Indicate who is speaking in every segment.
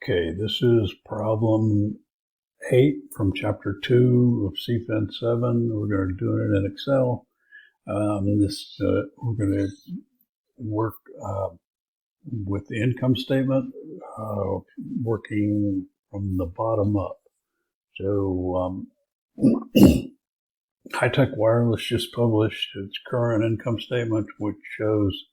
Speaker 1: Okay, this is problem 8 from chapter 2 of CFIN7. We're going to do it in Excel. We're going to work with the income statement, working from the bottom up. So High-Tech Wireless just published its current income statement, which shows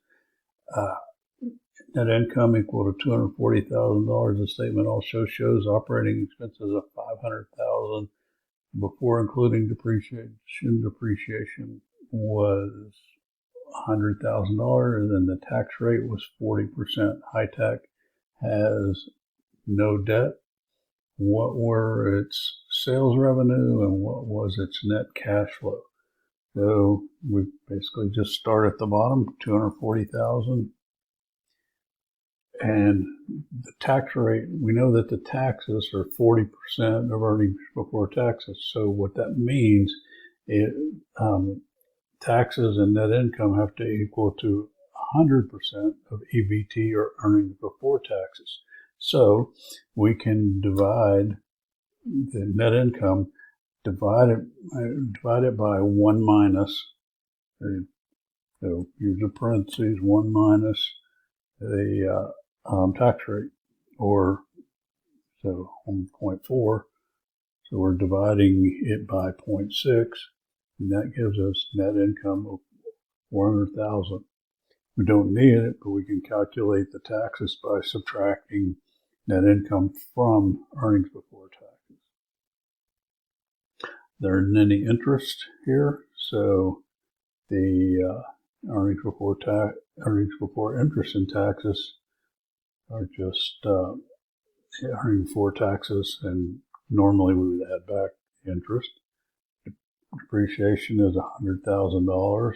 Speaker 1: net income equal to $240,000. The statement also shows operating expenses of $500,000 before including depreciation. Depreciation was $100,000, and then the tax rate was 40%. High-Tech has no debt. What were its sales revenue and what was its net cash flow? So we basically just start at the bottom, $240,000. And the tax rate, we know that the taxes are 40% of earnings before taxes. So what that means is taxes and net income have to equal to 100% of EBT or earnings before taxes. So we can divide the net income, divide it by 1 minus, so use the parentheses, 1 minus the tax rate, or so 1.4. So we're dividing it by 0.6, and that gives us net income of $400,000. We don't need it, but we can calculate the taxes by subtracting net income from earnings before taxes. There isn't any interest here, so the earnings before interest and taxes are just earnings before taxes, and normally we would add back interest. Depreciation is $100,000.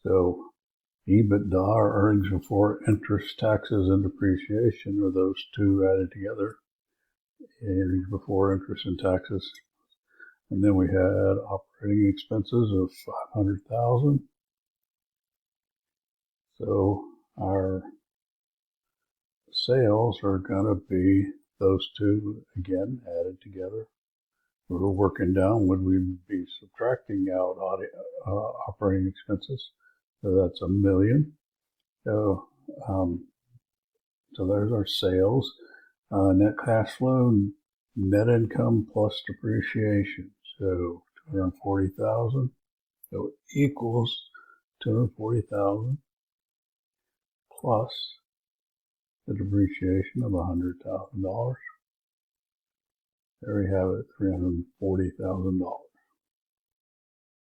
Speaker 1: So EBITDA, or earnings before interest, taxes, and depreciation, are those two added together. Earnings before interest and taxes. And then we had operating expenses of $500,000. So our sales are going to be those two again added together. We're working down, would we be subtracting out operating expenses? So that's $1 million. So there's our sales. Net cash flow, net income plus depreciation. So $240,000. So it equals $240,000 plus the depreciation of $100,000. There we have it, $340,000.